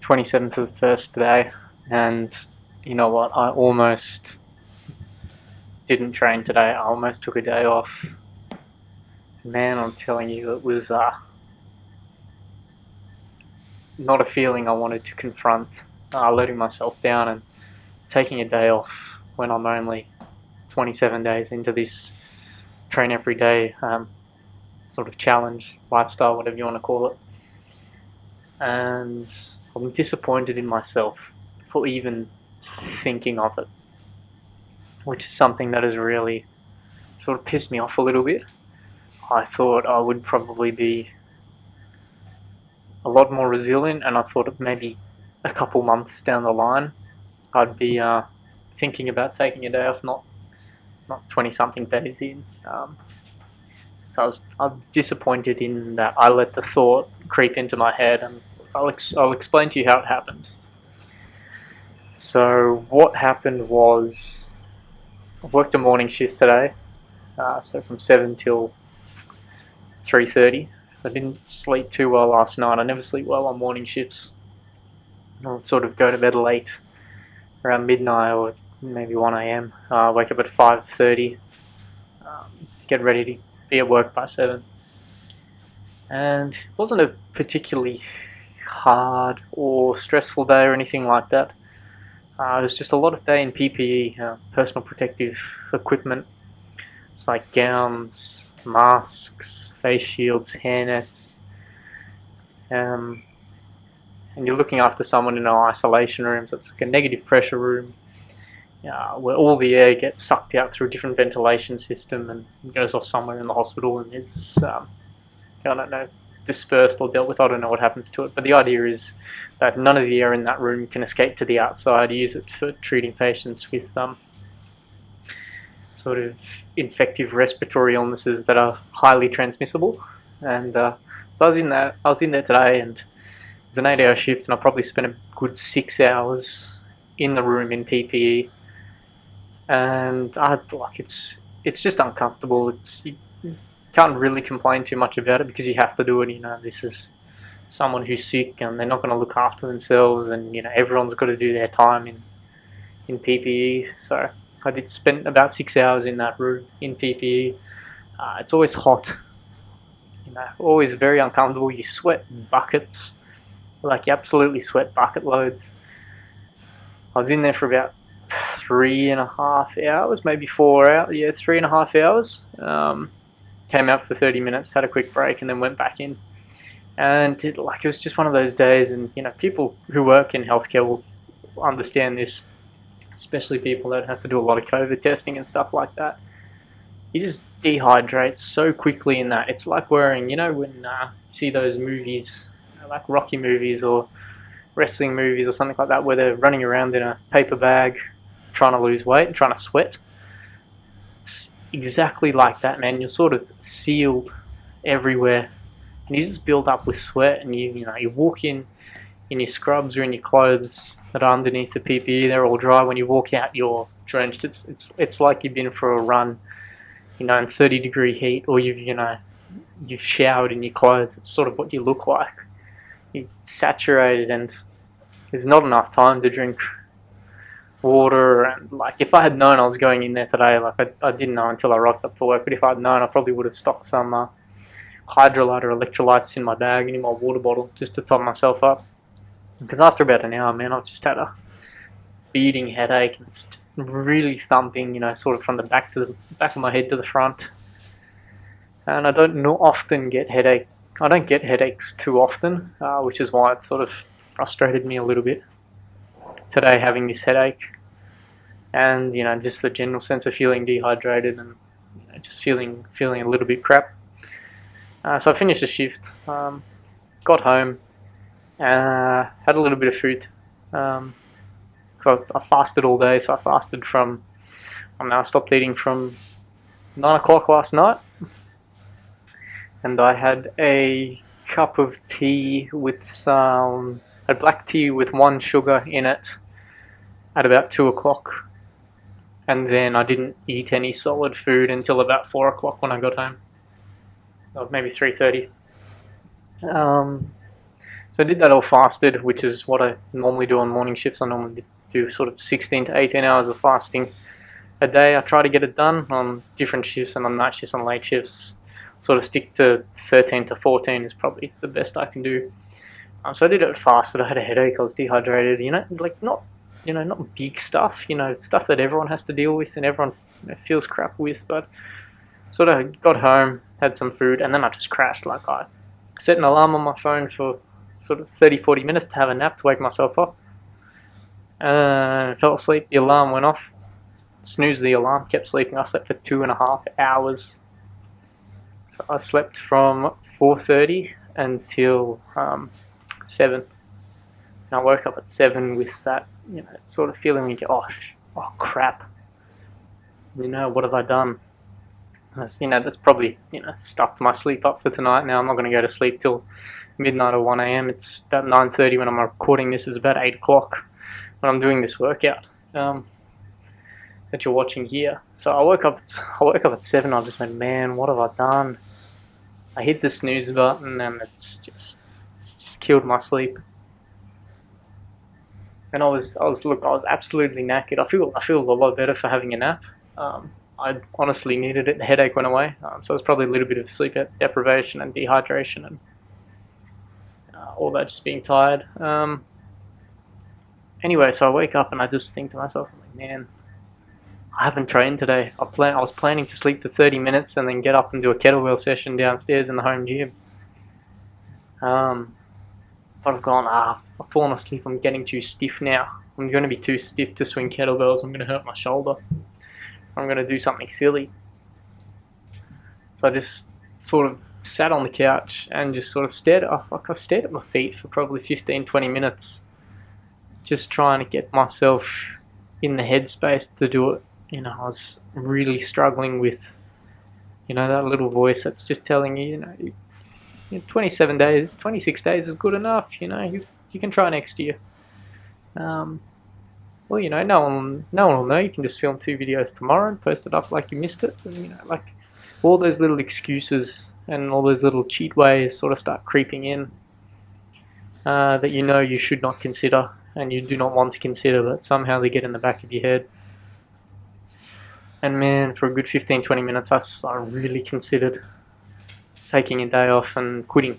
27th of the first day, and you know what? I almost didn't train today. I almost took a day off. Man, I'm telling you, it was not a feeling I wanted to confront. Letting myself down and taking a day off when I'm only 27 days into this train every day sort of challenge, lifestyle, whatever you want to call it. And I'm disappointed in myself for even thinking of it, which is something that has really sort of pissed me off a little bit. I thought I would probably be a lot more resilient, and I thought maybe a couple months down the line I'd be thinking about taking a day off, not 20 something days in. So I'm disappointed in that I let the thought creep into my head, and I'll explain to you how it happened. So what happened was I worked a morning shift today, so from 7 till 3:30. I didn't sleep too well last night. I never sleep well on morning shifts. I'll sort of go to bed late, around midnight or maybe 1 a.m. Wake up at 5:30 to get ready to be at work by 7. And it wasn't a particularly hard or stressful day or anything like that. It was just a lot of day in PPE, personal protective equipment. It's like gowns, masks, face shields, hairnets. And you're looking after someone in an isolation room, so it's like a negative pressure room where all the air gets sucked out through a different ventilation system and goes off somewhere in the hospital and is, I don't know, dispersed or dealt with. I don't know what happens to it, but the idea is that none of the air in that room can escape to the outside. Use it for treating patients with sort of infective respiratory illnesses that are highly transmissible. And so I was in there today, and it was an 8-hour shift, and I probably spent a good 6 hours in the room in PPE. And it's just uncomfortable. You can't really complain too much about it because you have to do it. This is someone who's sick and they're not going to look after themselves, and everyone's got to do their time in PPE. So I did spend about 6 hours in that room in PPE. It's always hot, always very uncomfortable. You sweat buckets, like you absolutely sweat bucket loads. I was in there for about 3.5 hours, maybe 4 hours. Yeah, 3.5 hours. Came out for 30 minutes, had a quick break, and then went back in. And it was just one of those days. And people who work in healthcare will understand this, especially people that have to do a lot of COVID testing and stuff like that. You just dehydrate so quickly in that. It's like wearing, when you see those movies, like Rocky movies or wrestling movies or something like that, where they're running around in a paper bag trying to lose weight and trying to sweat. It's exactly like that, man. You're sort of sealed everywhere, and you just build up with sweat, and you walk in your scrubs or in your clothes that are underneath the PPE. They're all dry. When you walk out, you're drenched. It's like you've been for a run, in 30-degree heat, or you've showered in your clothes. It's sort of what you look like. You're saturated, and there's not enough time to drink water. And if I had known I was going in there today, I didn't know until I rocked up to work, but if I had known, I probably would have stocked some Hydrolyte or electrolytes in my bag and in my water bottle just to top myself up. Because after about an hour, man, I've just had a beating headache, and it's just really thumping, sort of from the back of my head to the front. And I don't often get headache. I don't get headaches too often, which is why it sort of frustrated me a little bit today, having this headache, and just the general sense of feeling dehydrated and just feeling a little bit crap. So I finished the shift, got home, had a little bit of food, because I fasted all day. So I fasted I stopped eating from 9 o'clock last night, and I had a cup of tea with a black tea with 1 sugar in it at about 2 o'clock. And then I didn't eat any solid food until about 4 o'clock when I got home. Or maybe 3:30. So I did that all fasted, which is what I normally do on morning shifts. I normally do sort of 16 to 18 hours of fasting a day. I try to get it done on different shifts, and on night shifts and late shifts, sort of stick to 13 to 14 is probably the best I can do. So I did it fasted. I had a headache. I was dehydrated. Not big stuff. Stuff that everyone has to deal with and everyone feels crap with. But sort of got home, had some food, and then I just crashed. Like, I set an alarm on my phone for sort of 30-40 minutes to have a nap to wake myself up. Fell asleep. The alarm went off. Snoozed the alarm. Kept sleeping. I slept for 2.5 hours. So I slept from 4:30 until 7. And I woke up at 7 with that, sort of feeling like, oh crap. What have I done? That's probably, stuffed my sleep up for tonight. Now I'm not going to go to sleep till midnight or 1 a.m. It's about 9:30 when I'm recording this. It's about 8 o'clock when I'm doing this workout that you're watching here. So I woke up at 7. I just went, man, what have I done? I hit the snooze button and it's just killed my sleep. And I was absolutely knackered. I feel a lot better for having a nap. I honestly needed it. The headache went away. So it's probably a little bit of sleep deprivation and dehydration and all that, just being tired. Anyway, so I wake up and I just think to myself, I'm like, man, I haven't trained today. I was planning to sleep for 30 minutes and then get up and do a kettlebell session downstairs in the home gym. But I've gone, I've fallen asleep. I'm getting too stiff now. I'm going to be too stiff to swing kettlebells. I'm going to hurt my shoulder. I'm going to do something silly. So I just sort of sat on the couch and just sort of stared at my feet for probably 15-20 minutes, just trying to get myself in the headspace to do it. I was really struggling with, that little voice that's just telling you, 27 days, 26 days is good enough. You can try next year. No one will know. You can just film 2 videos tomorrow and post it up like you missed it. And, like all those little excuses and all those little cheat ways sort of start creeping in that you should not consider and you do not want to consider, but somehow they get in the back of your head. And man, for a good 15-20 minutes, I really considered taking a day off and quitting.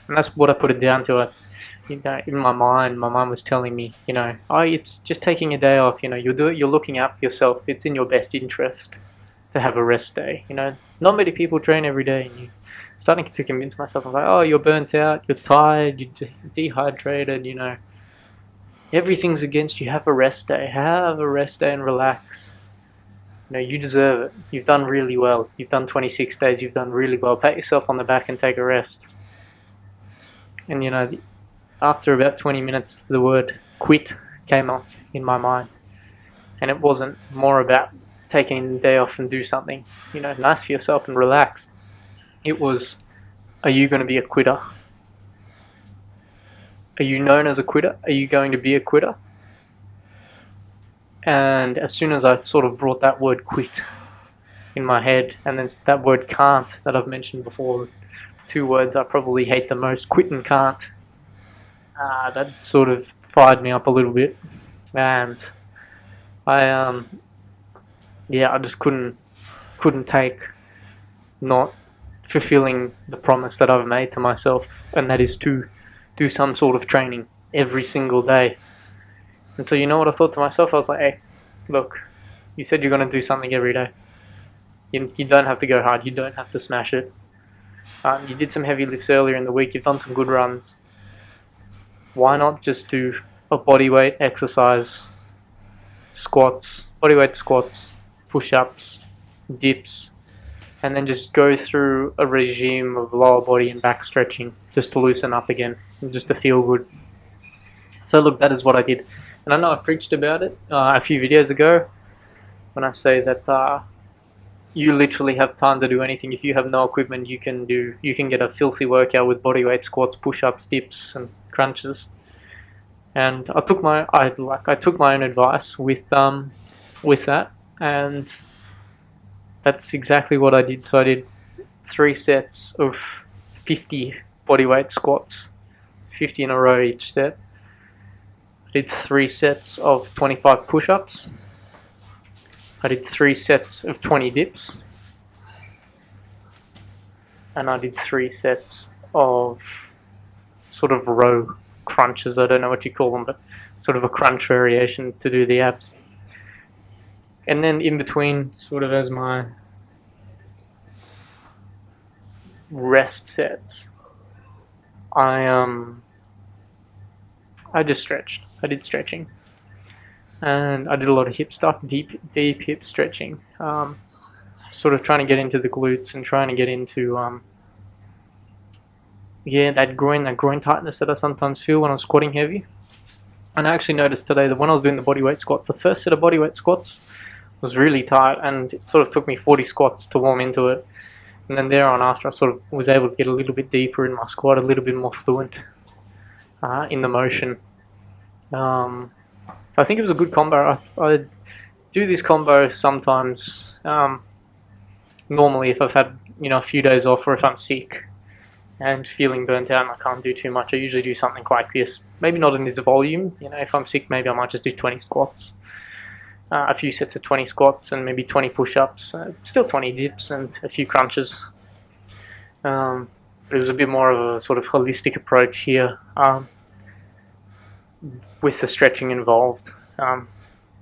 And that's what I put it down to. In my mind was telling me, it's just taking a day off. You're looking out for yourself. It's in your best interest to have a rest day. Not many people train every day, and you're starting to convince myself, I'm like, oh, you're burnt out, you're tired, you're dehydrated. Everything's against you. Have a rest day. Have a rest day and relax. You deserve it. You've done really well. You've done 26 days. You've done really well. Pat yourself on the back and take a rest. And after about 20 minutes, the word quit came up in my mind. And it wasn't more about taking a day off and do something, nice for yourself and relax. It was, are you going to be a quitter? Are you known as a quitter? Are you going to be a quitter? And as soon as I sort of brought that word quit in my head, and then that word can't that I've mentioned before, 2 words I probably hate the most, quit and can't, that sort of fired me up a little bit. And I just couldn't take not fulfilling the promise that I've made to myself, and that is to do some sort of training every single day. And so what I thought to myself? I was like, hey, look, you said you're going to do something every day. You don't have to go hard. You don't have to smash it. You did some heavy lifts earlier in the week. You've done some good runs. Why not just do a bodyweight exercise, bodyweight squats, push-ups, dips, and then just go through a regime of lower body and back stretching just to loosen up again and just to feel good. So look, that is what I did. And I know I preached about it a few videos ago when I say that you literally have time to do anything. If you have no equipment, you can get a filthy workout with bodyweight squats, push-ups, dips, and crunches. And I took my own advice with that, and that's exactly what I did. So I did 3 sets of 50 bodyweight squats, 50 in a row each set. I did 3 sets of 25 push-ups. I did 3 sets of 20 dips. And I did 3 sets of sort of row crunches. I don't know what you call them, but sort of a crunch variation to do the abs. And then in between, sort of as my rest sets, I just stretched. I did stretching, and I did a lot of hip stuff, deep hip stretching. Sort of trying to get into the glutes and trying to get into that groin tightness that I sometimes feel when I'm squatting heavy. And I actually noticed today that when I was doing the bodyweight squats, the first set of bodyweight squats was really tight, and it sort of took me 40 squats to warm into it. And then there on after, I sort of was able to get a little bit deeper in my squat, a little bit more fluent in the motion. So I think it was a good combo. I do this combo sometimes, normally if I've had a few days off, or if I'm sick and feeling burnt out and I can't do too much, I usually do something like this. Maybe not in this volume. If I'm sick, maybe I might just do 20 squats, a few sets of 20 squats, and maybe 20 push-ups, still 20 dips and a few crunches. But it was a bit more of a sort of holistic approach here, with the stretching involved.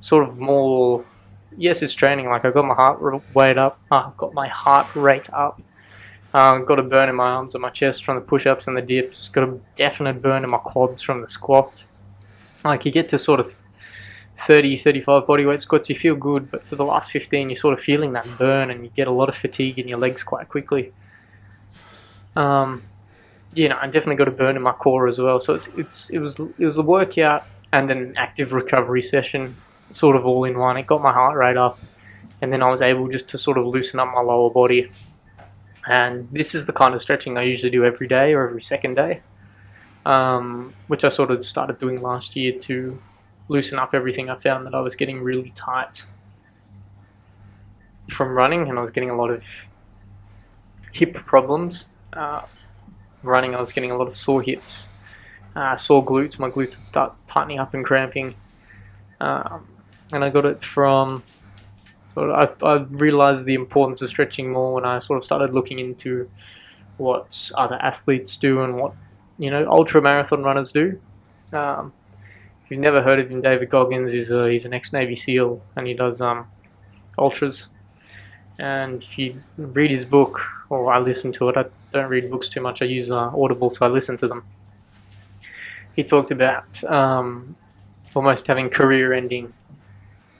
Sort of more, yes, it's training. Like I got my heart rate up, got a burn in my arms and my chest from the push-ups and the dips. Got a definite burn in my quads from the squats. Like you get to sort of 30, 35 bodyweight squats, you feel good, but for the last 15, you're sort of feeling that burn, and you get a lot of fatigue in your legs quite quickly. I definitely got a burn in my core as well. So it was a workout and an active recovery session, sort of all in one. It got my heart rate up, and then I was able just to sort of loosen up my lower body. And this is the kind of stretching I usually do every day or every second day, which I sort of started doing last year to loosen up everything. I found that I was getting really tight from running, and I was getting a lot of hip problems. Running, I was getting a lot of sore hips, sore glutes. My glutes would start tightening up and cramping, and I got it from I realized the importance of stretching more when I sort of started looking into what other athletes do and what ultra marathon runners do. If you've never heard of him, David Goggins he's an ex-Navy SEAL, and he does ultras. And if you read his book, or I listen to it, I don't read books too much, I use Audible, so I listen to them. He talked about almost having career-ending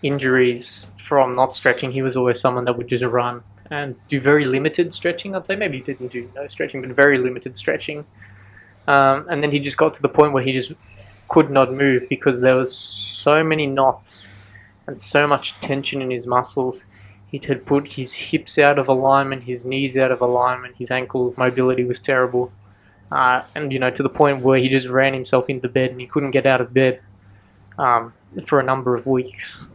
injuries from not stretching. He was always someone that would just run and do very limited stretching, I'd say. Maybe he didn't do no stretching, but very limited stretching. And then he just got to the point where he just could not move because there was so many knots and so much tension in his muscles. He had put his hips out of alignment, his knees out of alignment, his ankle mobility was terrible. And to the point where he just ran himself into bed and he couldn't get out of bed for a number of weeks.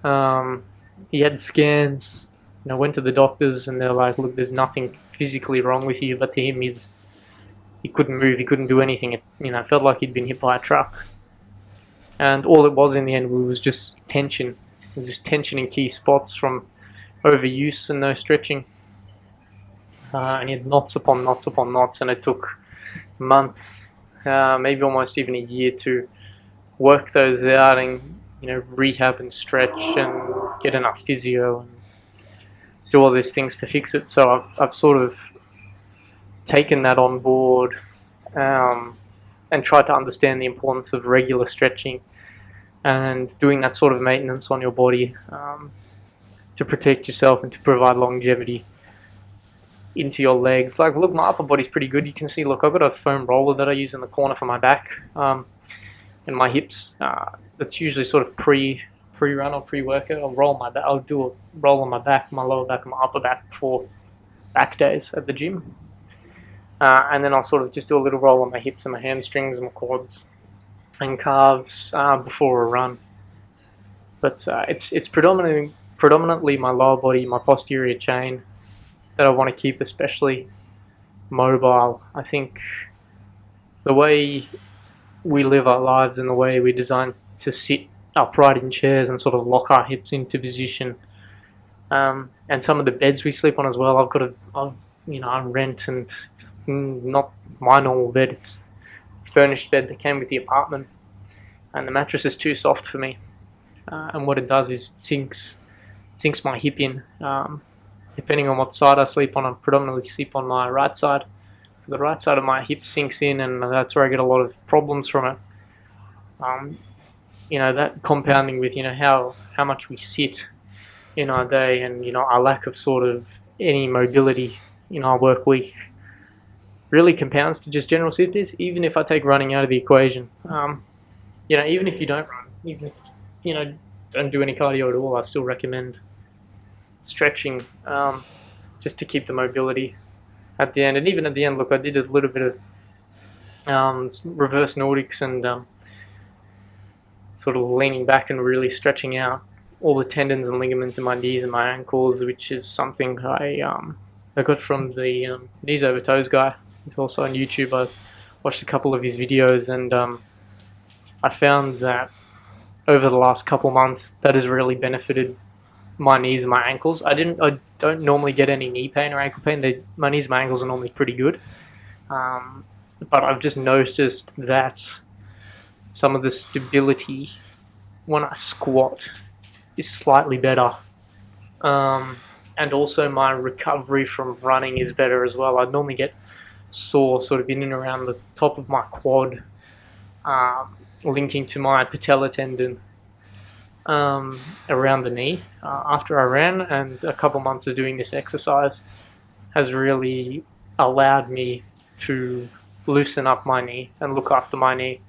He had scans, went to the doctors, and they're like, look, there's nothing physically wrong with you, but to him, he couldn't move, he couldn't do anything. It felt like he'd been hit by a truck. And all it was in the end was just tension. It was just tension in key spots from overuse and no stretching. And he had knots upon knots upon knots, and it took months, maybe almost even a year, to work those out and rehab and stretch and get enough physio and do all these things to fix it. So I've sort of taken that on board and tried to understand the importance of regular stretching and doing that sort of maintenance on your body to protect yourself and to provide longevity into your legs. Like, look, my upper body's pretty good. You can see, look, I've got a foam roller that I use in the corner for my back and my hips. That's usually sort of pre-run or pre-workout. I'll do a roll on my back, my lower back, and my upper back for back days at the gym. And then I'll sort of just do a little roll on my hips and my hamstrings and my quads and calves before a run. But it's predominantly my lower body, my posterior chain, that I want to keep especially mobile. I think the way we live our lives and the way we're designed to sit upright in chairs and sort of lock our hips into position. And some of the beds we sleep on as well. I rent, and it's not my normal bed. It's a furnished bed that came with the apartment, and the mattress is too soft for me. And what it does is it sinks my hip in. Depending on what side I sleep on, I predominantly sleep on my right side. So the right side of my hip sinks in, and that's where I get a lot of problems from it. That compounding with how much we sit in our day, and our lack of sort of any mobility in our work week really compounds to just general sickness. Even if I take running out of the equation, even if you don't run, even if don't do any cardio at all, I still recommend stretching, just to keep the mobility at the end. And even at the end, look, I did a little bit of reverse Nordics and sort of leaning back and really stretching out all the tendons and ligaments in my knees and my ankles, which is something I got from the Knees Over Toes guy. He's also on YouTube. I watched a couple of his videos, and I found that over the last couple months that has really benefited my knees and my ankles. I don't normally get any knee pain or ankle pain. My knees and my ankles are normally pretty good, but I've just noticed that some of the stability when I squat is slightly better, and also my recovery from running is better as well. I normally get sore sort of in and around the top of my quad, linking to my patella tendon, around the knee, after I ran, and a couple months of doing this exercise has really allowed me to loosen up my knee and look after my knee,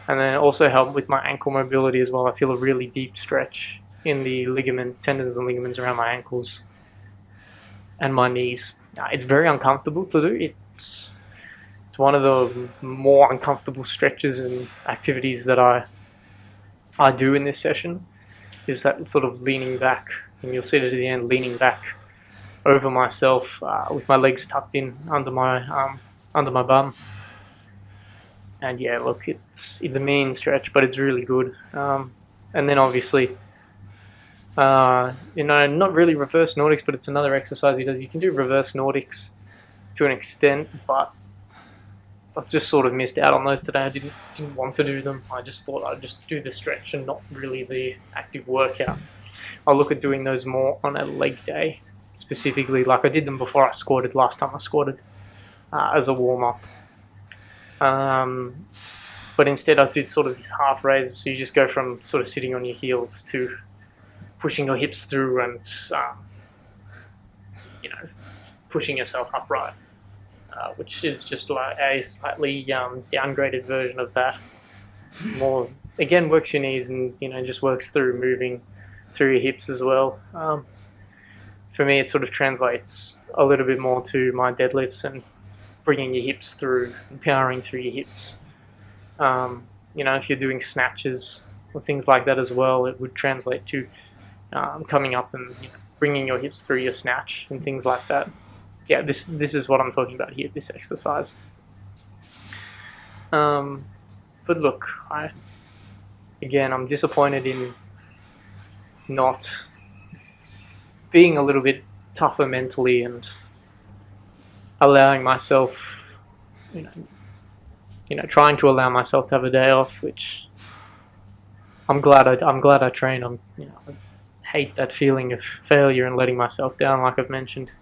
and then also help with my ankle mobility as well. I feel a really deep stretch in the tendons and ligaments around my ankles and my knees. It's very uncomfortable to do. It's one of the more uncomfortable stretches and activities that I do in this session, is that sort of leaning back, and you'll see it at the end, leaning back over myself, with my legs tucked in under my bum. And yeah, look, it's a mean stretch, but it's really good. And then obviously, not really reverse Nordics, but it's another exercise he does. You can do reverse Nordics to an extent, but I just sort of missed out on those today. I didn't want to do them. I just thought I'd just do the stretch and not really the active workout. I'll look at doing those more on a leg day, specifically. Like I did them before I squatted last time I squatted, as a warm-up. But instead I did sort of this half raise, so you just go from sort of sitting on your heels to pushing your hips through and pushing yourself upright, which is just like a slightly downgraded version of that. More, again, works your knees and just works through moving through your hips as well. For me, it sort of translates a little bit more to my deadlifts and bringing your hips through, empowering through your hips. If you're doing snatches or things like that as well, it would translate to coming up and bringing your hips through your snatch and things like that. Yeah, this is what I'm talking about here, this exercise. But look, I'm disappointed in not being a little bit tougher mentally and allowing myself, trying to allow myself to have a day off, which I'm glad I train. I hate that feeling of failure and letting myself down, like I've mentioned.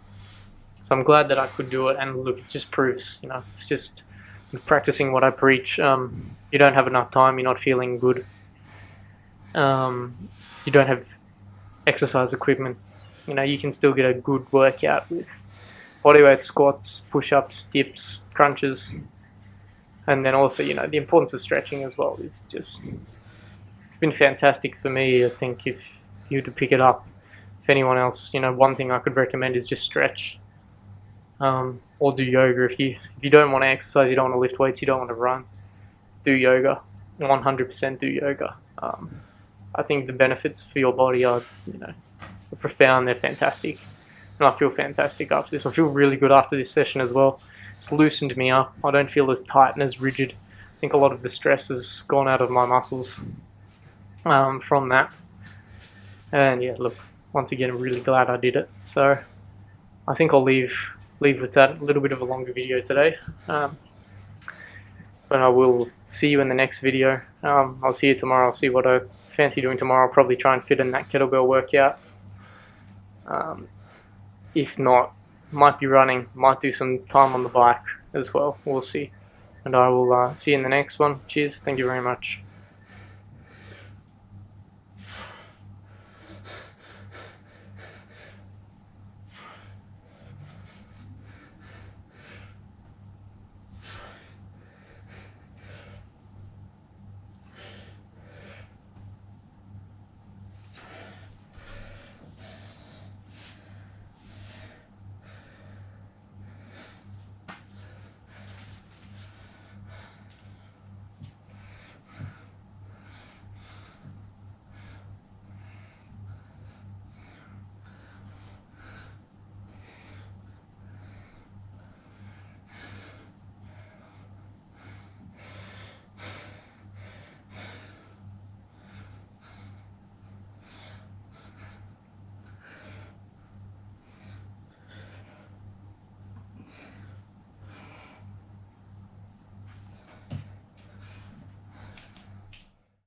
So I'm glad that I could do it, and look, it just proves, it's just sort of practicing what I preach. You don't have enough time, you're not feeling good, you don't have exercise equipment, you can still get a good workout with bodyweight squats, push-ups, dips, crunches, and then also, the importance of stretching as well is just, it's been fantastic for me. I think if you were to pick it up, if anyone else, one thing I could recommend is just stretch. Or do yoga. If you don't want to exercise, you don't want to lift weights, you don't want to run, do yoga. 100% do yoga. I think the benefits for your body are, profound. They're fantastic, and I feel fantastic after this. I feel really good after this session as well. it's loosened me up. I don't feel as tight and as rigid. I think a lot of the stress has gone out of my muscles from that. And yeah, look, once again, I'm really glad I did it. So I think I'll leave with that. A little bit of a longer video today. But I will see you in the next video. I'll see you tomorrow. I'll see what I fancy doing tomorrow. I'll probably try and fit in that kettlebell workout. If not, might be running, might do some time on the bike as well. We'll see. And I will see you in the next one. Cheers. Thank you very much.